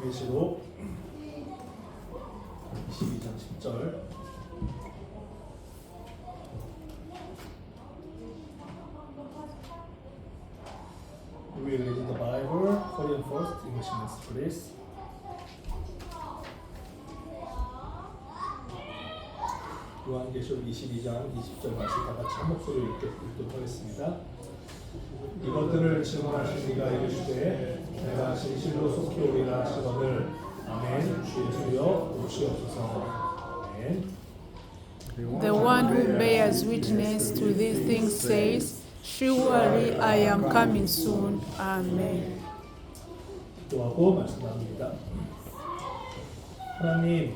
요한계시록 22장 10절. We will read the Bible, Korean first, English next, please. 요한계시록 22장 20절 말씀 다 같이 한 목소리로 읽도록 하겠습니다. 이것들을 증언하신 이가 이르시되 내가 진실로 속히 오리라 하시거늘 아멘. 주 예수여 오시옵소서. 아멘. The one who bears witness to these things says, Surely I am coming soon. Amen. 기도하고 말씀 나눕니다. 하나님,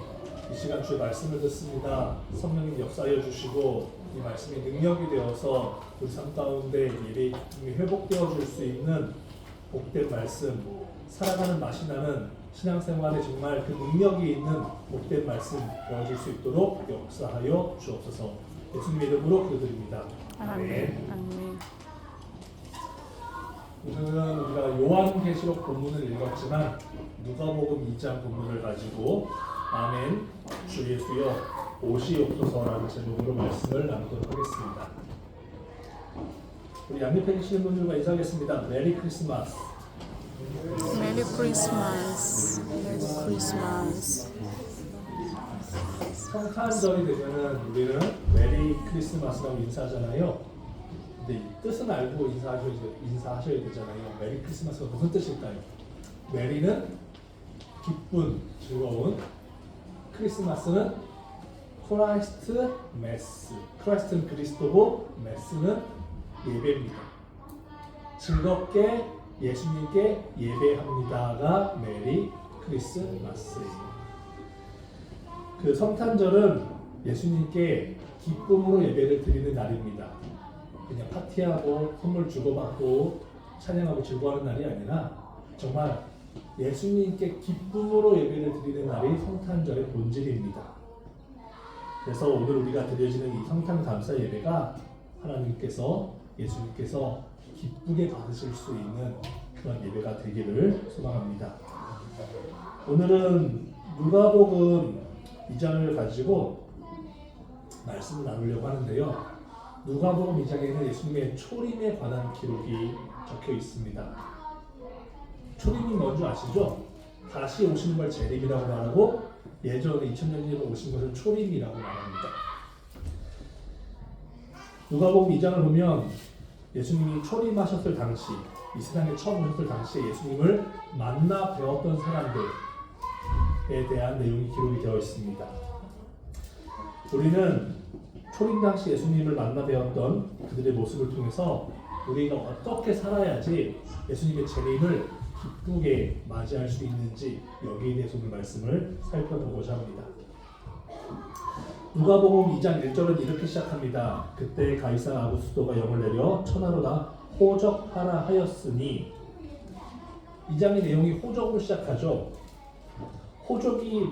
이 시간 주의 말씀을 듣습니다. 성령님 역사하여 주시고 이 말씀이 능력이 되어서 우리 삶 가운데 예배의 기쁨이 회복되어 줄 수 있는 복된 말씀, 살아가는 맛이 나는 신앙생활에 정말 그 능력이 있는 복된 말씀 보여줄 수 있도록 역사하여 주옵소서. 예수님 이름으로 기도드립니다. 아멘. 아멘. 오늘은 우리가 요한계시록 본문을 읽었지만 누가복음 2장 본문을 가지고 아멘, 주 예수여 오시옵소서라는 제목으로 말씀을 나누도록 하겠습니다. 우리 양옆에 계시는 분들과 인사하겠습니다. 메리 크리스마스. Merry Christmas. Merry Christmas. 성탄절이 되면은 우리는 메리 크리스마스라고 인사하잖아요. 근데 이 뜻은 알고 인사하셔야 되잖아요. 메리 크리스마스가 무슨 뜻일까요? 메리는 기쁜, 즐거운, 크리스마스는 크라이스트 메스. 크라이스트는 그리스도고 메스는 예배입니다. 즐겁게 예수님께 예배합니다가 메리 크리스마스예요. 그 성탄절은 예수님께 기쁨으로 예배를 드리는 날입니다. 그냥 파티하고 선물 주고받고 찬양하고 즐거워하는 날이 아니라 정말 예수님께 기쁨으로 예배를 드리는 날이 성탄절의 본질입니다. 그래서 오늘 우리가 드려지는 이 성탄 감사 예배가 하나님께서 예수님께서 기쁘게 받으실 수 있는 그런 예배가 되기를 소망합니다. 오늘은 누가복음 2장을 가지고 말씀을 나누려고 하는데요. 누가복음 2장에는 예수님의 초림에 관한 기록이 적혀 있습니다. 초림이 뭔지 아시죠? 다시 오시는 걸 재림이라고 말하고 예전에 2000년 전에 오신 것을 초림이라고 말합니다. 누가복음 2장을 보면 예수님이 초림하셨을 당시, 이 세상에 처음 오셨을 당시에 예수님을 만나 배웠던 사람들에 대한 내용이 기록이 되어 있습니다. 우리는 초림 당시 예수님을 만나 배웠던 그들의 모습을 통해서 우리가 어떻게 살아야지 예수님의 재림을 기쁘게 맞이할 수 있는지 여기에 대해서 오늘 말씀을 살펴보고자 합니다. 누가복음 2장 1절은 이렇게 시작합니다. 그때 가이사 아구스토가 영을 내려 천하로 다 호적하라 하였으니, 이 장의 내용이 호적으로 시작하죠. 호적이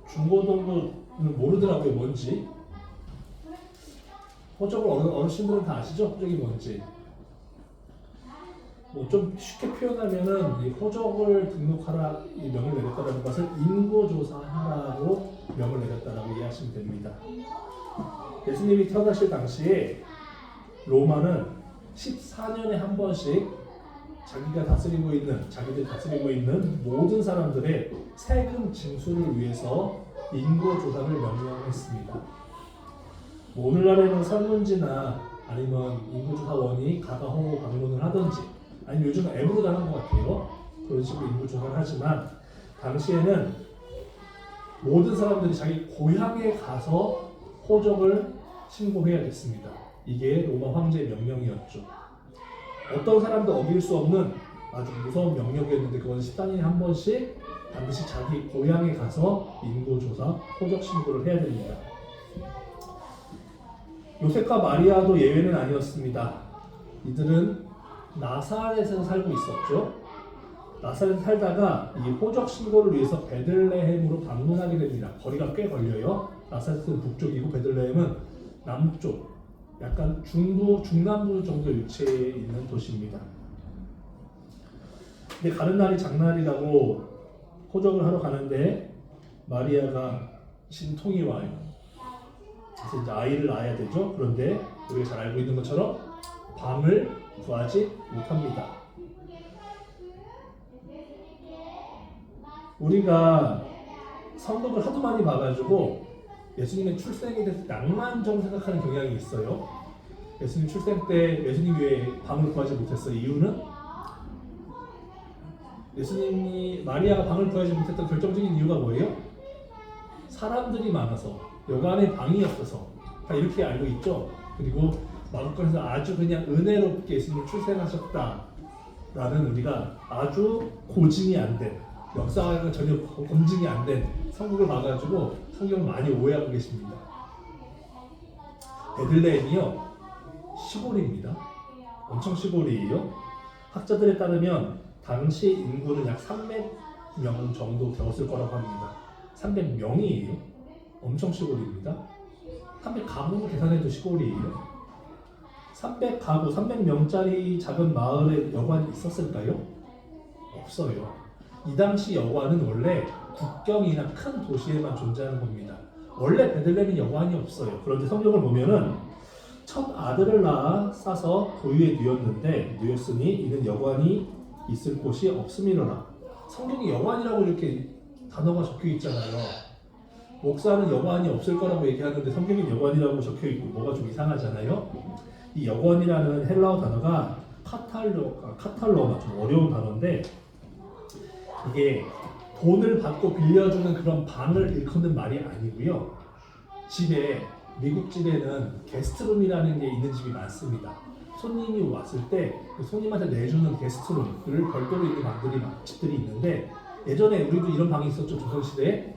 중고등부는 모르더라고요. 뭔지. 호적을 어르신들은 다 아시죠? 호적이 뭔지. 뭐 좀 쉽게 표현하면은 이 호적을 등록하라 이 명을 내렸다는 것을 인구조사하라고 명을 내렸다라고 이해하시면 됩니다. 예수님이 태어나실 당시에 로마는 14년에 한 번씩 자기들이 다스리고 있는 모든 사람들의 세금 징수를 위해서 인구조사를 명령했습니다. 뭐 오늘날에는 설문지나 아니면 인구조사원이 가가호 방문을 하든지 아니면 요즘은 앱으로 하는 것 같아요. 그런 식으로 인구조사를 하지만 당시에는 모든 사람들이 자기 고향에 가서 호적을 신고해야 됐습니다. 이게 로마 황제의 명령이었죠. 어떤 사람도 어길 수 없는 아주 무서운 명령이었는데 그건 14년에 한 번씩 반드시 자기 고향에 가서 인구조사, 호적 신고를 해야 됩니다. 요셉과 마리아도 예외는 아니었습니다. 이들은 나사렛에서 살고 있었죠. 나사렛에 살다가 이 호적 신고를 위해서 베들레헴으로 방문하게 됩니다. 거리가 꽤 걸려요. 나사렛은 북쪽이고 베들레헴은 남쪽, 약간 중남부 정도 위치에 있는 도시입니다. 근데 가는 날이 장날이라고 호적을 하러 가는데 마리아가 진통이 와요. 그래서 이제 아이를 낳아야 되죠. 그런데 우리가 잘 알고 있는 것처럼 방을 구하지 못합니다. 우리가 성경을 하도 많이 봐가지고 예수님의 출생에 대해서 낭만적으로 생각하는 경향이 있어요. 예수님 출생 때 예수님이 왜 방을 구하지 못했어요? 이유는 예수님이 마리아가 방을 구하지 못했던 결정적인 이유가 뭐예요? 사람들이 많아서 여간에 방이 없어서 다 이렇게 알고 있죠. 그리고 마가복음에서 아주 그냥 은혜롭게 예수님을 출생하셨다라는 우리가 아주 고증이 안 된 역사가 전혀 검증이 안 된 성경을 봐가지고 성경을 많이 오해하고 계십니다. 베들레헴이요 시골입니다. 엄청 시골이에요. 학자들에 따르면 당시 인구는 약 300명 정도 되었을 거라고 합니다. 300명이에요. 엄청 시골입니다. 300가구 계산해도 시골이에요. 300가구, 300명짜리 작은 마을에 여관이 있었을까요? 없어요. 이 당시 여관은 원래 국경이나 큰 도시에만 존재하는 겁니다. 원래 베들레헴에 여관이 없어요. 그런데 성경을 보면은 첫 아들을 낳아 싸서 고유에 누였으니 이는 여관이 있을 곳이 없음이로라. 성경에 여관이라고 이렇게 단어가 적혀 있잖아요. 목사는 여관이 없을 거라고 얘기하는데 성경에 여관이라고 적혀 있고 뭐가 좀 이상하잖아요. 이 여관이라는 헬라어 단어가 카탈로마 좀 어려운 단어인데 이게 돈을 받고 빌려주는 그런 방을 일컫는 말이 아니고요. 집에 미국 집에는 게스트룸이라는 게 있는 집이 많습니다. 손님이 왔을 때 그 손님한테 내주는 게스트룸을 별도로 있는 집들이 있는데 예전에 우리도 이런 방이 있었죠. 조선시대에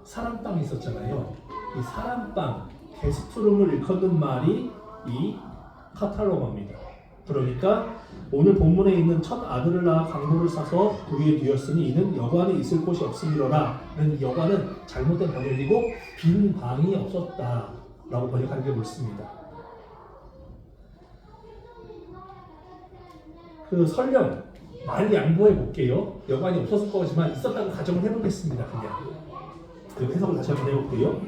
사람방이 있었잖아요. 이 사람방, 게스트룸을 일컫는 말이 이 카탈로마입니다. 그러니까 오늘 본문에 있는 첫 아들을 낳아 강보를 싸서 고유에 누였으니 이는 여관에 있을 곳이 없음이로라. 이 여관은 잘못된 번역이고 빈 방이 없었다라고 번역하는 게 옳습니다. 그 설령 많이 양보해 볼게요. 여관이 없었을 거지만 있었다고 가정을 해보겠습니다. 그냥 그 해석을 다시 한번 해볼게요.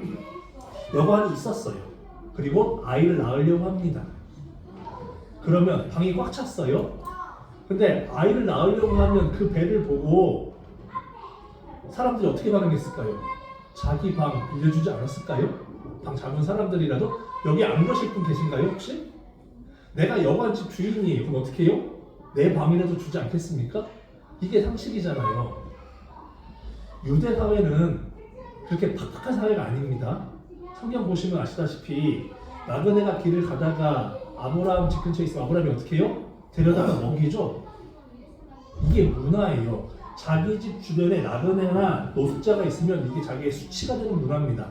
여관이 있었어요. 그리고 아이를 낳으려고 합니다. 그러면 방이 꽉 찼어요. 근데 아이를 낳으려고 하면 그 배를 보고 사람들이 어떻게 반응했을까요? 자기 방 빌려주지 않았을까요? 방 잡은 사람들이라도 여기 안 계실 분 계신가요 혹시? 내가 여관집 주인이에요. 그럼 어떻게 해요? 내 방이라도 주지 않겠습니까? 이게 상식이잖아요. 유대 사회는 그렇게 팍팍한 사회가 아닙니다. 성경 보시면 아시다시피 나그네가 길을 가다가 아브라함 집 근처에 있으면 아브라함이 어떻게 해요? 데려다가 먹이죠. 이게 문화예요. 자기 집 주변에 나그네나 노숙자가 있으면 이게 자기의 수치가 되는 문화입니다.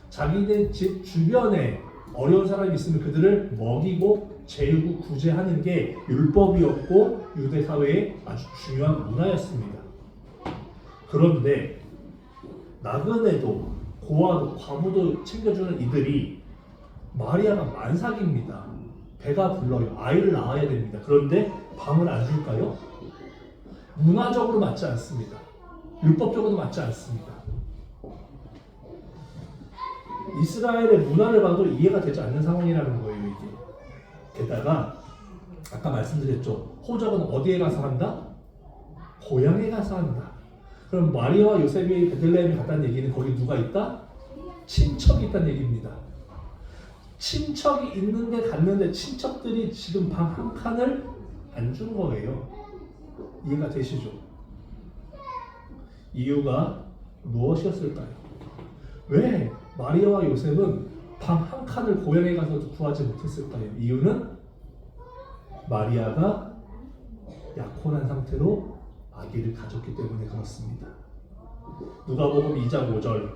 자기네 집 주변에 어려운 사람이 있으면 그들을 먹이고 재우고 구제하는 게 율법이었고 유대 사회의 아주 중요한 문화였습니다. 그런데 나그네도 고아도 과부도 챙겨주는 이들이 마리아가 만삭입니다. 배가 불러요. 아이를 낳아야 됩니다. 그런데 방을 안 줄까요? 문화적으로 맞지 않습니다. 율법적으로도 맞지 않습니다. 이스라엘의 문화를 봐도 이해가 되지 않는 상황이라는 거예요. 이게. 게다가 아까 말씀드렸죠. 호적은 어디에 가서 한다? 고향에 가서 한다. 그럼 마리아와 요셉이 베들레헴에 갔다는 얘기는 거기 누가 있다? 친척이 있다는 얘기입니다. 친척이 있는데 갔는데 친척들이 지금 방 한 칸을 안 준 거예요. 이해가 되시죠? 이유가 무엇이었을까요? 왜 마리아와 요셉은 방 한 칸을 고향에 가서도 구하지 못했을까요? 이유는 마리아가 약혼한 상태로 아기를 가졌기 때문에 그렇습니다. 누가복음 2장 5절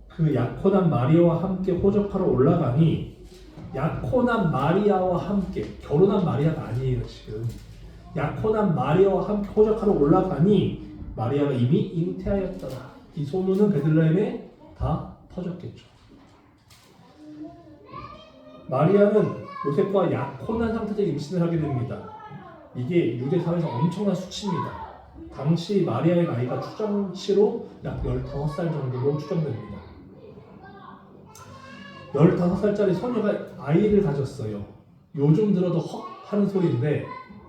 그 약혼한 마리아와 함께 호적하러 올라가니 약혼한 마리아와 함께 결혼한 마리아가 아니에요. 지금 약혼한 마리아와 함께 호적하러 올라가니 마리아가 이미 잉태하였더라. 이 소문은 베들레헴에 다 퍼졌겠죠. 마리아는 요셉과 약혼한 상태에서 임신을 하게 됩니다. 이게 유대 사회에서 엄청난 수치입니다. 당시 마리아의 나이가 추정치로 약 15살 정도로 추정됩니다. 15살짜리 소녀가 아이를 가졌어요. 요즘 들어도 헉 하는 소리인데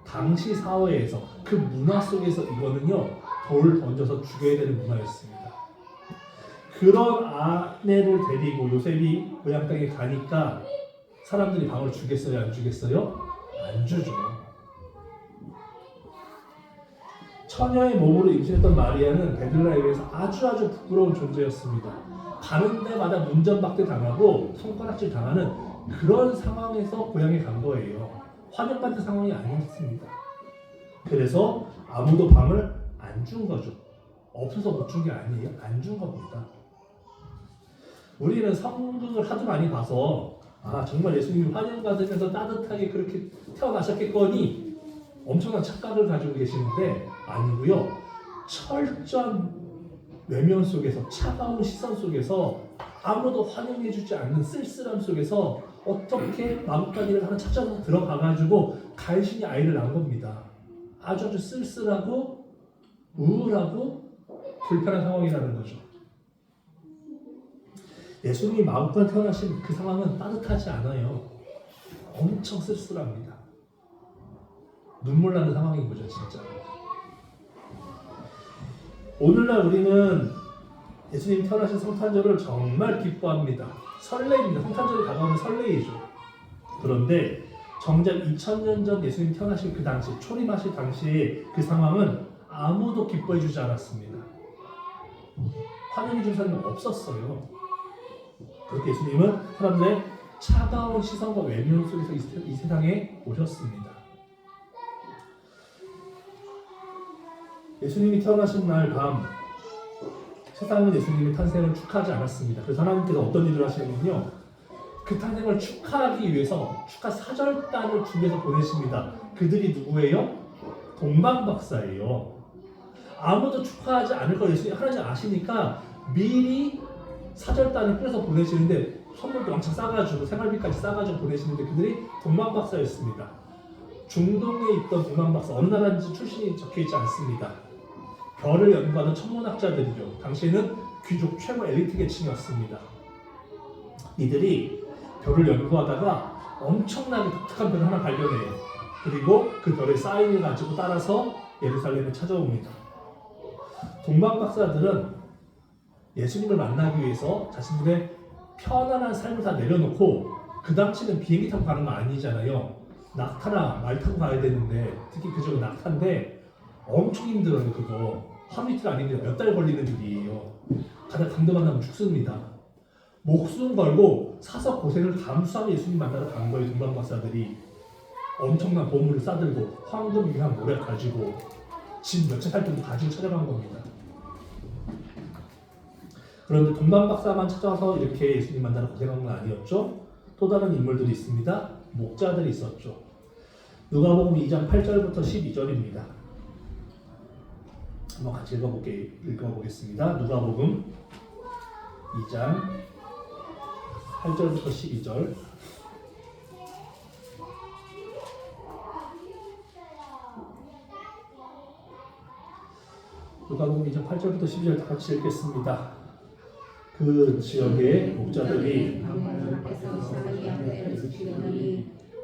당시 사회에서 그 문화 속에서 이거는요 돌 던져서 죽여야 되는 문화였습니다. 그런 아내를 데리고 요셉이 고향 땅에 가니까 사람들이 방울 주겠어요? 안 주겠어요? 안 주죠. 처녀의 몸으로 임신했던 마리아는 베들레헴에서 아주 부끄러운 존재였습니다. 가는 데마다 문전박대 당하고 손가락질 당하는 그런 상황에서 고향에 간 거예요. 환영받는 상황이 아니었습니다. 그래서 아무도 방을 안 준 거죠. 없어서 못 준 게 아니에요. 안 준 겁니다. 우리는 성경을 하도 많이 봐서 정말 예수님이 환영받으면서 따뜻하게 그렇게 태어나셨겠거니 엄청난 착각을 가지고 계시는데 아니고요. 철저한 외면 속에서 차가운 시선 속에서 아무도 환영해주지 않는 쓸쓸함 속에서 어떻게 마법관 일을 하나 찾아서 들어가가지고 간신히 아이를 낳은 겁니다. 아주 쓸쓸하고 우울하고 불편한 상황이라는 거죠. 예수님이 마법관 태어나신 그 상황은 따뜻하지 않아요. 엄청 쓸쓸합니다. 눈물 나는 상황인 거죠, 진짜. 오늘날 우리는 예수님 태어나신 성탄절을 정말 기뻐합니다. 설레입니다. 성탄절이 다가오면 설레이죠. 그런데 정작 2000년 전 예수님 태어나신 그 당시, 초림하실 당시의 그 상황은 아무도 기뻐해주지 않았습니다. 환영해줄 사람이 없었어요. 그렇게 예수님은 사람들의 차가운 시선과 외면 속에서 이 세상에 오셨습니다. 예수님이 태어나신 날 밤 세상은 예수님의 탄생을 축하하지 않았습니다. 그래서 하나님께서 어떤 일을 하시냐면요, 그 탄생을 축하하기 위해서 축하 사절단을 준비해서 보내십니다. 그들이 누구예요? 동방박사예요. 아무도 축하하지 않을 걸 예수님 하나님 아시니까 미리 사절단을 끌어서 보내시는데 선물도 왕창 싸가지고 생활비까지 싸가지고 보내시는데 그들이 동방박사였습니다. 중동에 있던 동방박사, 어느 나라인지 출신이 적혀있지 않습니다. 별을 연구하는 천문학자들이죠. 당시에는 귀족 최고 엘리트 계층이었습니다. 이들이 별을 연구하다가 엄청나게 독특한 별을 하나 발견해요. 그리고 그 별의 사인을 가지고 따라서 예루살렘에 찾아옵니다. 동방박사들은 예수님을 만나기 위해서 자신들의 편안한 삶을 다 내려놓고, 그 당시는 비행기 타고 가는 거 아니잖아요. 낙타나 말 타고 가야 되는데, 특히 그쪽은 낙타인데 엄청 힘들어요. 그거 하루 이틀 아닙니다. 몇 달 걸리는 일이에요. 가다 강도 만나면 죽습니다. 목숨 걸고 사서 고생을 감수하며 예수님 만나러 간 거예요. 동방박사들이 엄청난 보물을 싸들고 황금, 유향, 모래 가지고 집 몇 채 살 정도 가지고 찾아간 겁니다. 그런데 동방박사만 찾아와서 이렇게 예수님 만나러 고생한 건 아니었죠. 또 다른 인물들이 있습니다. 목자들이 있었죠. 누가복음 2장 8절부터 12절입니다. 한번 같이 읽어보겠습니다. 누가복음 2장 8절부터 12절. 누가복음 2장 8절부터 12절 다 같이 읽겠습니다. 그 지역의 목자들이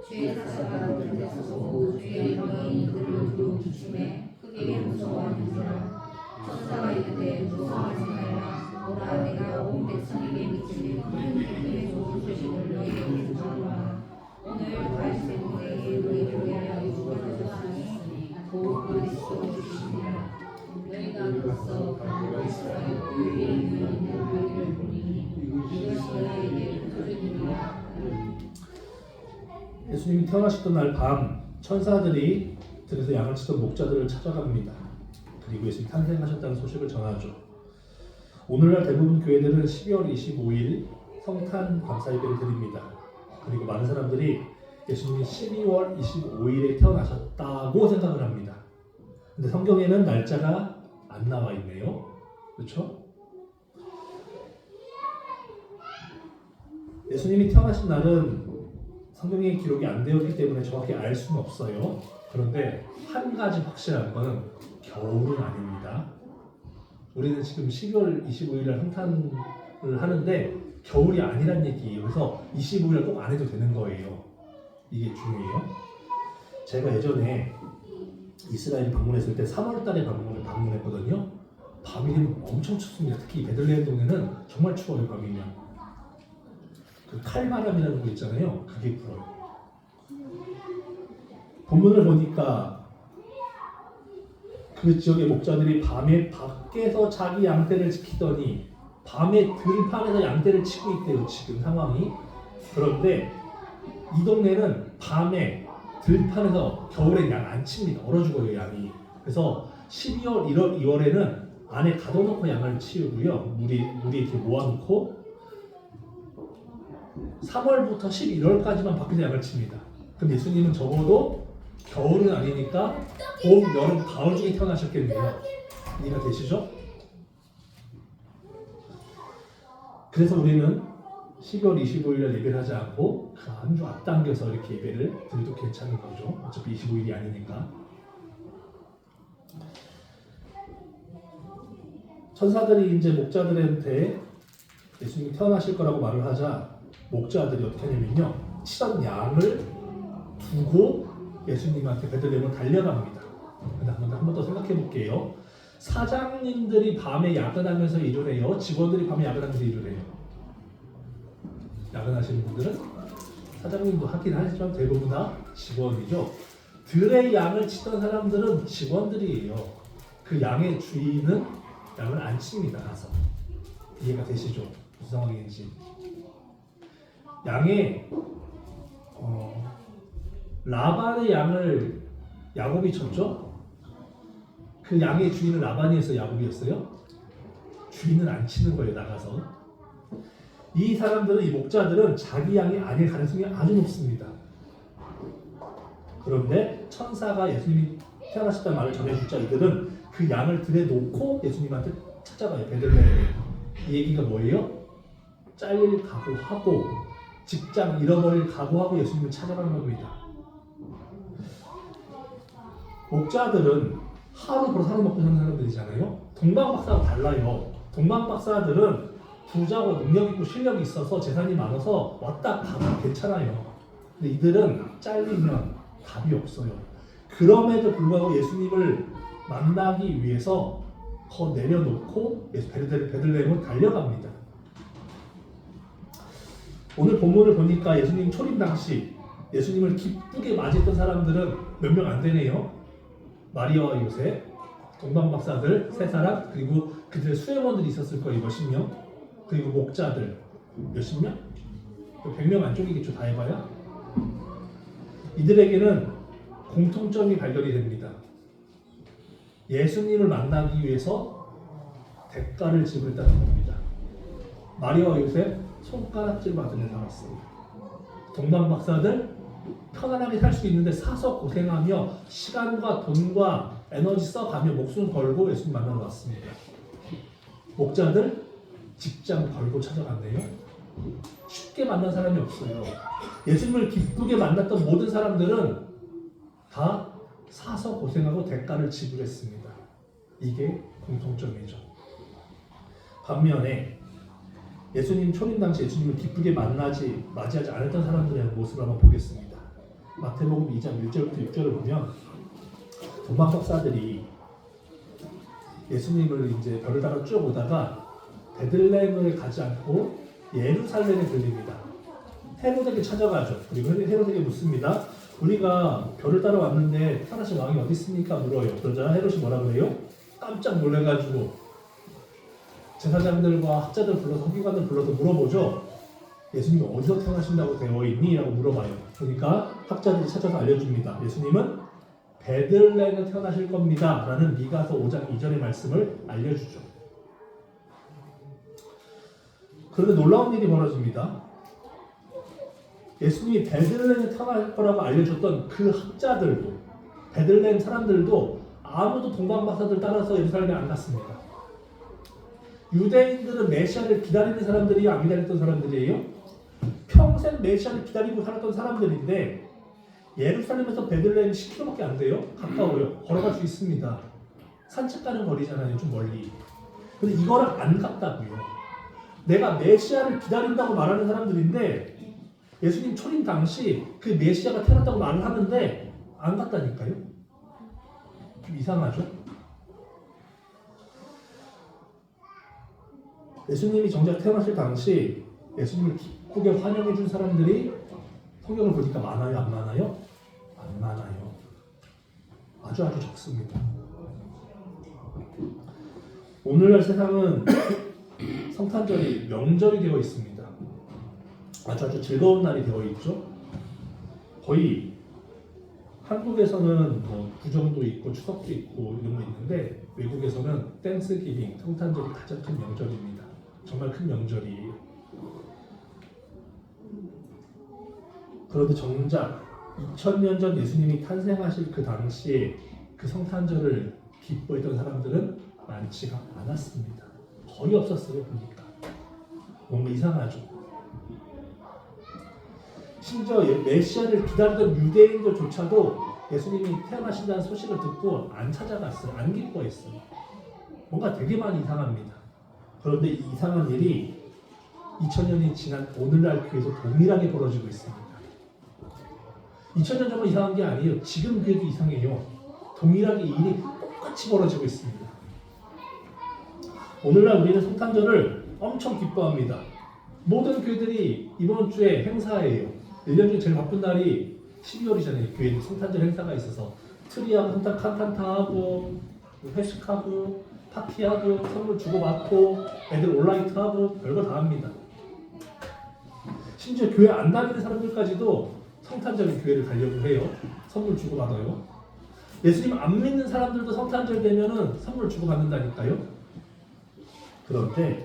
주의 사자가 그들에서 보고 주의 영이 그들을 두루 기침해 크게 무서워하는지라. 천사가 이르되 무서워하지 말라. 보라, 내가 온 백성에게 미치는 큰 기쁨의 좋은 소식을 너희에게 전하노라. 오늘 다윗의 동네에 너희를 위하여 주어졌으니 곧 그리스도 주시니라. 너희가 벌써 그 이스라엘 그 이름이 있는 아이를 보니 이것이 너희에게 표적이니라. 예수님이 태어나셨던 날 밤 천사들이 들에서 양을 치던 목자들을 찾아갑니다. 그리고 예수님이 탄생하셨다는 소식을 전하죠. 오늘날 대부분 교회들은 12월 25일 성탄 감사 예배를 드립니다. 그리고 많은 사람들이 예수님이 12월 25일에 태어나셨다고 생각을 합니다. 근데 성경에는 날짜가 안 나와 있네요. 그렇죠? 예수님이 태어나신 날은 성경에 기록이 안 되었기 때문에 정확히 알 수는 없어요. 그런데 한 가지 확실한 거는 겨울은 아닙니다. 우리는 지금 12월 25일에 성탄을 하는데 겨울이 아니란 얘기예요. 그래서 25일 꼭 안 해도 되는 거예요. 이게 중요해요. 제가 예전에 이스라엘 방문했을 때 3월 달에 방문했거든요. 밤이 되면 엄청 춥습니다. 특히 베들레헴 동네는 정말 추워요. 밤이면 그 칼바람이라는 거 있잖아요. 그게 불어요. 본문을 보니까 그 지역의 목자들이 밤에 밖에서 자기 양떼를 지키더니 밤에 들판에서 양떼를 치고 있대요. 지금 상황이. 그런데 이 동네는 밤에 들판에서 겨울엔 양 안 칩니다. 얼어 죽어요, 양이. 그래서 12월, 1월, 2월에는 안에 가둬놓고 양을 치우고요. 물이 이렇게 모아놓고 3월부터 11월까지만 밖에서 양을 칩니다. 그럼 예수님은 적어도 겨울은 아니니까 봄, 여름, 가을 중에 태어나셨겠네요. 이해가 되시죠? 그래서 우리는 12월 25일날 예배를 하지 않고 그 한 주 앞당겨서 이렇게 예배를 드려도 괜찮은 거죠. 어차피 25일이 아니니까. 천사들이 이제 목자들한테 예수님이 태어나실 거라고 말을 하자 목자들이 어떻게 하냐면요. 치던 양을 두고 예수님한테 베들레헴으로 달려갑니다. 근데 한 번 더 생각해 볼게요. 사장님들이 밤에 야근하면서 일을 해요? 직원들이 밤에 야근하면서 일을 해요? 야근하시는 분들은 사장님도 하긴 하지만 대부분 다 직원이죠. 들의 양을 치던 사람들은 직원들이에요. 그 양의 주인은 양을 안 칩니다. 가서. 이해가 되시죠? 무슨 상황인지. 양의 라반의 양을 야곱이 쳤죠? 그 양의 주인은 라반이었어요? 야곱이었어요? 주인은 안 치는 거예요. 나가서. 이 사람들은, 이 목자들은 자기 양이 아닐 가능성이 아주 높습니다. 그런데 천사가 예수님이 태어나셨다는 말을 전해주자 이들은 그 양을 들에 놓고 예수님한테 찾아가요. 베들레헴에. 이 얘기가 뭐예요? 잘릴 각오하고 직장 잃어버릴 각오하고 예수님을 찾아간 겁니다. 목자들은 하루 벌어 하루 먹고 사는 사람들이잖아요. 동방박사하고 달라요. 동방박사들은 부자고 능력 있고 실력이 있어서 재산이 많아서 왔다 가면 괜찮아요. 근데 이들은 잘리면 답이 없어요. 그럼에도 불구하고 예수님을 만나기 위해서 더 내려놓고 베들레헴으로 달려갑니다. 오늘 본문을 보니까 예수님 초림 당시 예수님을 기쁘게 맞이했던 사람들은 몇 명 안 되네요. 마리아와 요셉, 동방박사들 3사람, 그리고 그들의 수행원들이 있었을 거예요. 몇십 명. 그리고 목자들 몇십 명? 100명 안쪽이겠죠. 다 해봐야. 이들에게는 공통점이 발견이 됩니다. 예수님을 만나기 위해서 대가를 지불했다는 겁니다. 마리아와 요셉 손가락질 받으며 살았어요. 동방박사들 편안하게 살 수 있는데 사서 고생하며 시간과 돈과 에너지 써가며 목숨 걸고 예수님 만나러 왔습니다. 목자들 직장 걸고 찾아갔네요. 쉽게 만난 사람이 없어요. 예수님을 기쁘게 만났던 모든 사람들은 다 사서 고생하고 대가를 지불했습니다. 이게 공통점이죠. 반면에 예수님 초림 당시 예수님을 기쁘게 맞이하지 않았던 사람들의 모습을 한번 보겠습니다. 마태복음 2장 1절부터 6절을 보면 동방박사들이 예수님을 이제 별을 따라 쭉 오다가 베들레헴을 가지 않고 예루살렘에 들립니다. 헤롯에게 찾아가죠. 그리고 헤롯에게 묻습니다. 우리가 별을 따라 왔는데 태어나신 왕이 어디 있습니까? 물어요. 그러자 헤롯이 뭐라 그래요? 깜짝 놀래가지고 제사장들과 학자들 불러서 서기관들 불러서 물어보죠. 예수님이 어디서 태어나신다고 되어 있니? 라고 물어봐요. 그러니까 학자들이 찾아서 알려줍니다. 예수님은 베들레헴에 태어나실 겁니다. 라는 미가서 5장 2절의 말씀을 알려주죠. 그런데 놀라운 일이 벌어집니다. 예수님이 베들레헴에 태어날 거라고 알려줬던 그 학자들도, 베들레헴 사람들도 아무도 동방박사들 따라서 예루살렘에 안 갔습니다. 유대인들은 메시아를 기다리는 사람들이에요? 안 기다렸던 사람들이에요? 평생 메시아를 기다리고 살았던 사람들인데 예루살렘에서 베들레헴 10km밖에 안 돼요? 가까워요. 걸어갈 수 있습니다. 산책 가는 거리잖아요. 좀 멀리. 근데 이거랑 안 같다고요. 내가 메시아를 기다린다고 말하는 사람들인데 예수님 초림 당시 그 메시아가 태어났다고 말을 하는데 안 같다니까요. 좀 이상하죠? 예수님이 정작 태어나실 당시 예수님을 기쁘게 환영해 준 사람들이 성경을 보니까 많아요? 안 많아요? 안 많아요. 아주 적습니다. 오늘날 세상은 성탄절이 명절이 되어 있습니다. 아주 즐거운 날이 되어 있죠. 거의 한국에서는 뭐 구정도 있고 추석도 있고 이런 거 있는데 외국에서는 땡스기빙, 성탄절이 가장 큰 명절입니다. 정말 큰 명절이에요. 그런데 정작 2000년 전 예수님이 탄생하실 그 당시에 그 성탄절을 기뻐했던 사람들은 많지가 않았습니다. 거의 없었어요. 보니까 뭔가 이상하죠. 심지어 메시아를 기다리던 유대인들조차도 예수님이 태어나신다는 소식을 듣고 안 찾아갔어요. 안 기뻐했어요. 뭔가 되게 많이 이상합니다. 그런데 이 이상한 일이 2000년이 지난 오늘날 교회에서 동일하게 벌어지고 있습니다. 2000년 전은 이상한 게 아니에요. 지금 교회도 이상해요. 동일하게 이 일이 똑같이 벌어지고 있습니다. 오늘날 우리는 성탄절을 엄청 기뻐합니다. 모든 교회들이 이번 주에 행사예요. 1년 중에 제일 바쁜 날이 12월이잖아요. 교회는 성탄절 행사가 있어서 트리하고 성탄 칸탄타하고 회식하고 파티하고 선물 주고받고 애들 온라이트하고 별거 다 합니다. 심지어 교회 안 다니는 사람들까지도 성탄절에 교회를 가려고 해요. 선물 주고받아요. 예수님 안 믿는 사람들도 성탄절 되면은 선물 주고받는다니까요. 그런데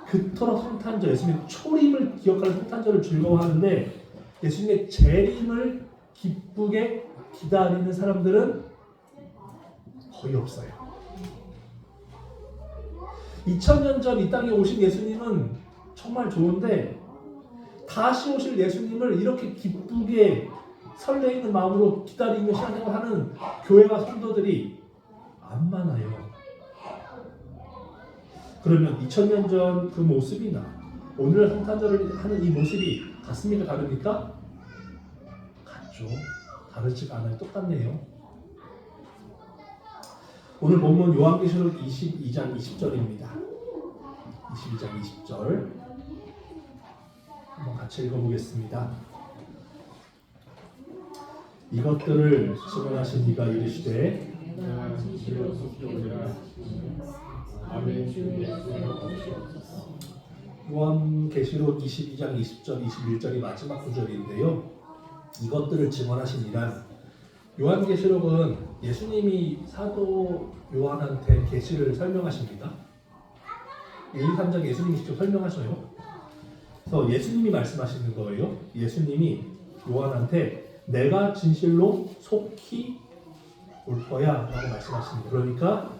그토록 성탄절, 예수님의 초림을 기억하는 성탄절을 즐거워하는데 예수님의 재림을 기쁘게 기다리는 사람들은 거의 없어요. 2000년 전 이 땅에 오신 예수님은 정말 좋은데 다시 오실 예수님을 이렇게 기쁘게 설레이는 마음으로 기다리며 신앙생활하는 교회와 성도들이 안 많아요. 그러면 2000년 전 그 모습이나 오늘 성탄절을 하는 이 모습이 같습니까? 다릅니까? 같죠. 다르지가 않아요. 똑같네요. 오늘 본문 요한계시록 22장 20절입니다. 22장 20절 한번 같이 읽어보겠습니다. 이것들을 증언하신 이가 이르시되 요한계시록 22장 20절 21절이 마지막 구절인데요. 이것들을 증언하신 이란 요한계시록은 예수님이 사도 요한한테 계시를 설명하십니다. 1, 2, 3장 예수님이 직접 설명하셔요. 그래서 예수님이 말씀하시는 거예요. 예수님이 요한한테 내가 진실로 속히 올 거야 라고 말씀하십니다. 그러니까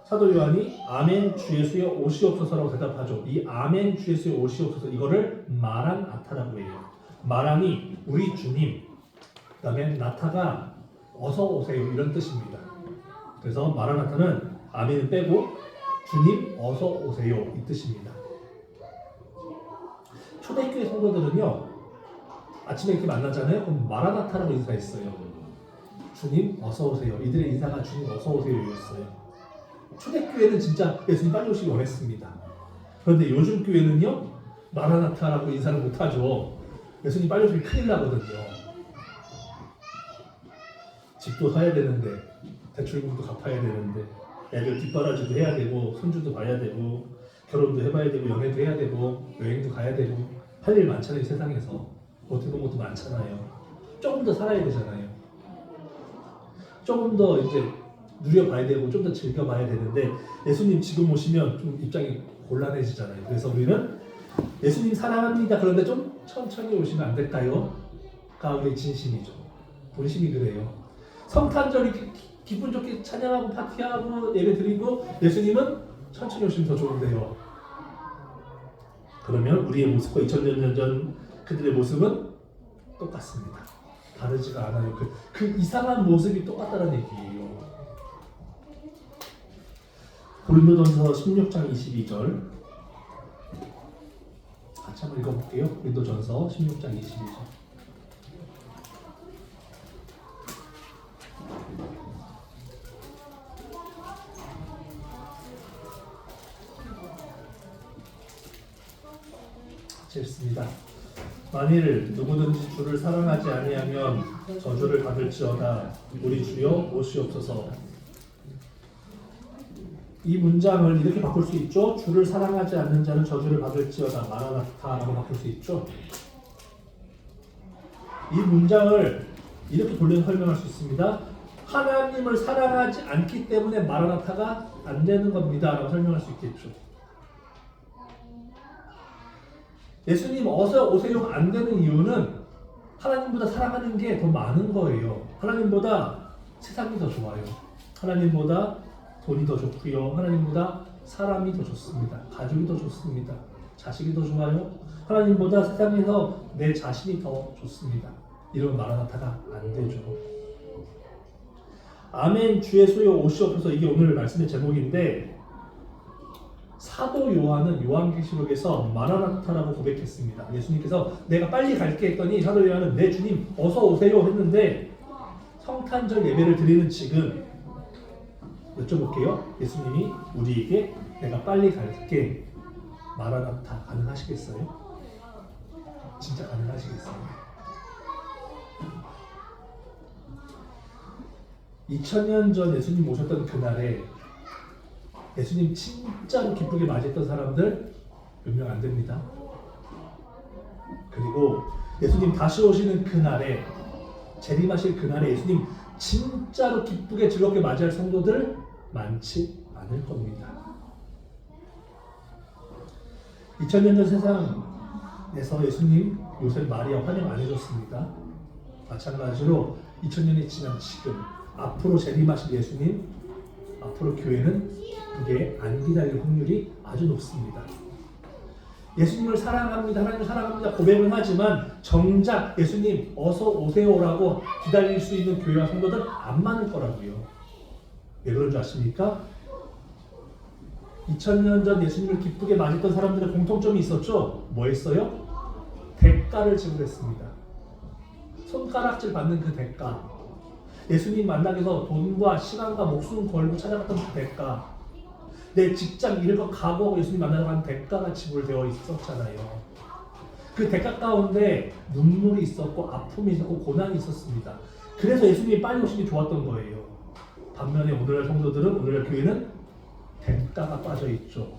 사도 요한이 아멘 주 예수여 오시옵소서라고 대답하죠. 이 아멘 주 예수여 오시옵소서 이거를 마란나타라고 해요. 마란이 우리 주님, 그 다음에 나타가 어서 오세요 이런 뜻입니다. 그래서 마란나타는 아멘을 빼고 주님 어서 오세요 이 뜻입니다. 초대교회 성도들은요 아침에 이렇게 만나잖아요. 그럼 마라나타라고 인사했어요. 주님 어서 오세요. 이들의 인사가 주님 어서 오세요였어요. 초대교회는 진짜 예수님 빨리 오시기 원했습니다. 그런데 요즘 교회는요 마라나타라고 인사를 못하죠. 예수님 빨리 오시면 큰일 나거든요. 집도 사야 되는데 대출금도 갚아야 되는데 애들 뒷바라지도 해야 되고 손주도 봐야 되고 결혼도 해봐야 되고 연애도 해야 되고 여행도 가야 되고 할 일 많잖아요. 세상에서 어떻게 보면 것도 많잖아요. 조금 더 살아야 되잖아요. 조금 더 이제 누려봐야 되고 좀 더 즐겨봐야 되는데 예수님 지금 오시면 좀 입장이 곤란해지잖아요. 그래서 우리는 예수님 사랑합니다. 그런데 좀 천천히 오시면 안 될까요? 가 우리의 진심이죠. 본심이 그래요. 성탄절 이렇게 기분 좋게 찬양하고 파티하고 예배 드리고 예수님은 천천히 오시면 더 좋은데요. 그러면 우리의 모습과 2000년 전 그들의 모습은 똑같습니다. 다르지가 않아요. 그 이상한 모습이 똑같다는 얘기예요. 고린도전서 16장 22절 같이 한번 읽어볼게요. 고린도전서 16장 22절. 읽습니다. 만일 누구든지 주를 사랑하지 아니하면 저주를 받을지어다. 우리 주여 오시옵소서. 이 문장을 이렇게 바꿀 수 있죠. 주를 사랑하지 않는 자는 저주를 받을지어다. 마라나타라고 바꿀 수 있죠. 이 문장을 이렇게 돌려 설명할 수 있습니다. 하나님을 사랑하지 않기 때문에 마라나타가 안 되는 겁니다 라고 설명할 수 있겠죠. 예수님 어서 오세요 안 되는 이유는 하나님보다 사랑하는 게 더 많은 거예요. 하나님보다 세상이 더 좋아요. 하나님보다 돈이 더 좋고요. 하나님보다 사람이 더 좋습니다. 가족이 더 좋습니다. 자식이 더 좋아요. 하나님보다 세상에서 내 자신이 더 좋습니다. 이런 마라나타가 안 되죠. 아멘 주 예수여 오시옵소서. 이게 오늘 말씀의 제목인데 사도 요한은 요한계시록에서 마라나타라고 고백했습니다. 예수님께서 내가 빨리 갈게 했더니 사도 요한은 네 주님 어서 오세요 했는데 성탄절 예배를 드리는 지금 여쭤볼게요. 예수님이 우리에게 내가 빨리 갈게 마라나타 가능하시겠어요? 진짜 가능하시겠어요? 2000년 전 예수님 오셨던 그날에 예수님 진짜로 기쁘게 맞이했던 사람들 몇 명 안 됩니다. 그리고 예수님 다시 오시는 그날에 재림하실 그날에 예수님 진짜로 기쁘게 즐겁게 맞이할 성도들 많지 않을 겁니다. 2000년 전 세상에서 예수님 요셉 마리아 환영 안 해줬습니다. 마찬가지로 2000년이 지난 지금 앞으로 재림하실 예수님 앞으로 교회는 그게 안 기다릴 확률이 아주 높습니다. 예수님을 사랑합니다. 하나님을 사랑합니다. 고백은 하지만 정작 예수님 어서 오세요라고 기다릴 수 있는 교회와 성도들 안 많을 거라고요. 왜 그런 줄 아십니까? 2000년 전 예수님을 기쁘게 맞았던 사람들의 공통점이 있었죠. 뭐 했어요? 대가를 지불했습니다. 손가락질 받는 그 대가. 예수님 만나기 위해서 돈과 시간과 목숨 걸고 찾아갔던 그 대가. 내 직장 잃고 가고 예수님 만나러 간 대가가 지불되어 있었잖아요. 그 대가 가운데 눈물이 있었고 아픔이 있었고 고난이 있었습니다. 그래서 예수님이 빨리 오시기 좋았던 거예요. 반면에 오늘날 성도들은 오늘날 교회는 대가가 빠져 있죠.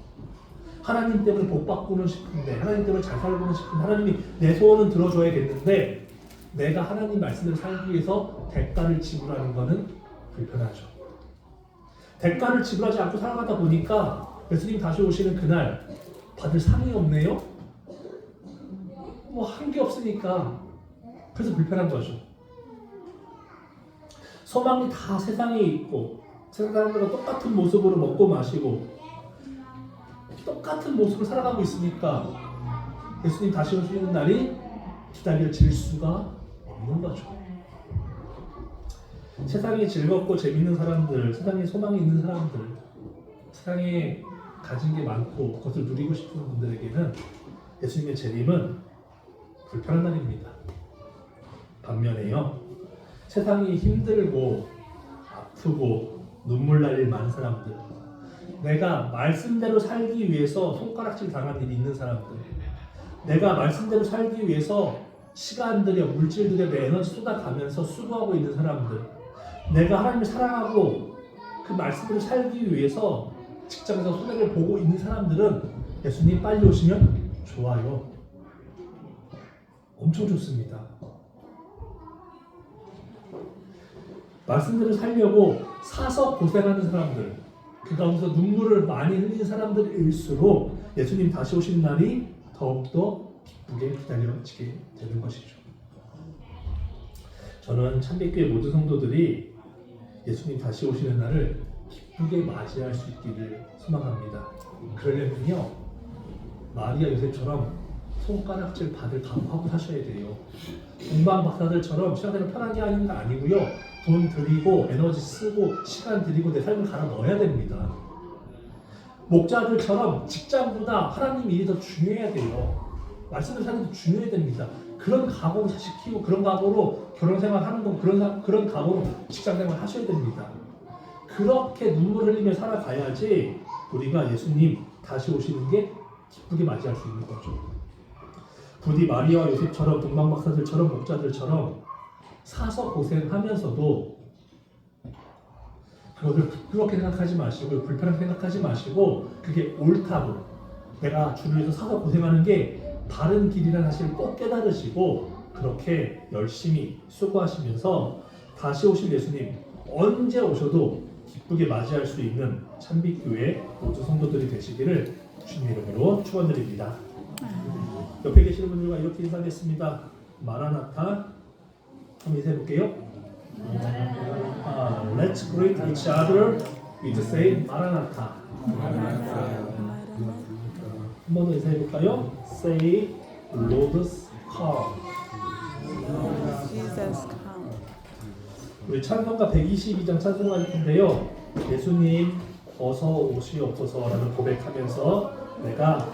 하나님 때문에 복 받고는 싶은데 하나님 때문에 잘 살고는 싶은데 하나님이 내 소원은 들어줘야겠는데 내가 하나님 말씀을 살기 위해서 대가를 지불하는 것은 불편하죠. 대가를 지불하지 않고 살아가다 보니까 예수님 다시 오시는 그날 받을 상이 없네요? 뭐 한 게 없으니까 그래서 불편한 거죠. 소망이 다 세상에 있고 세상 사람들과 똑같은 모습으로 먹고 마시고 똑같은 모습으로 살아가고 있으니까 예수님 다시 오시는 날이 기다려질 수가 없는 거죠. 세상이 즐겁고 재밌는 사람들, 세상에 소망이 있는 사람들, 세상에 가진 게 많고 그것을 누리고 싶은 분들에게는 예수님의 재림은 불편한 날입니다. 반면에요, 세상이 힘들고 아프고 눈물 날 일 많은 사람들, 내가 말씀대로 살기 위해서 손가락질 당한 일이 있는 사람들, 내가 말씀대로 살기 위해서 시간 들여 물질 들여 내 에너지 쏟아가면서 수고하고 있는 사람들, 내가 하나님을 사랑하고 그 말씀대로 살기 위해서 직장에서 손해를 보고 있는 사람들은 예수님 빨리 오시면 좋아요. 엄청 좋습니다. 말씀대로 살려고 사서 고생하는 사람들, 그 가운데서 눈물을 많이 흘리는 사람들일수록 예수님 다시 오시는 날이 더욱더 기쁘게 기다려지게 되는 것이죠. 저는 참빛교회 모든 성도들이 예수님 다시 오시는 날을 기쁘게 맞이할 수 있기를 소망합니다. 그러려면요, 마리아 요셉처럼 손가락질 받을 각오하고 사셔야 돼요. 동방 박사들처럼 신앙생활 편하게 하는 거 아니고요, 돈 들이고 에너지 쓰고 시간 들이고 내 삶을 갈아 넣어야 됩니다. 목자들처럼 직장보다 하나님 일이 더 중요해야 돼요. 말씀을 사는 게 중요해야 됩니다. 그런 각오로 자식 키우고 그런 각오로 결혼생활 하는 건 그런 각오로 직장생활 하셔야 됩니다. 그렇게 눈물 흘리며 살아가야지 우리가 예수님 다시 오시는 게 기쁘게 맞이할 수 있는 거죠. 부디 마리아와 요셉처럼 동방박사들처럼 목자들처럼 사서 고생하면서도 그것을 부끄럽게 생각하지 마시고 불편하게 생각하지 마시고 그게 옳다고 내가 주를 위해서 사서 고생하는 게 바른 길이라는 사실을 꼭 깨달으시고 그렇게 열심히 수고하시면서 다시 오실 예수님 언제 오셔도 기쁘게 맞이할 수 있는 참빛교회 모두 성도들이 되시기를 주님 이름으로 축원드립니다. 옆에 계시는 분들과 이렇게 인사하겠습니다. 마라나타 한번 인사해볼게요. Let's greet each other with say 마라나타. 한 번 더 인사해볼까요? Say Lord's come. Jesus come. 우리 찬송가 122장 찬송할 텐데요. 예수님 어서 오시옵소서라는 고백하면서 내가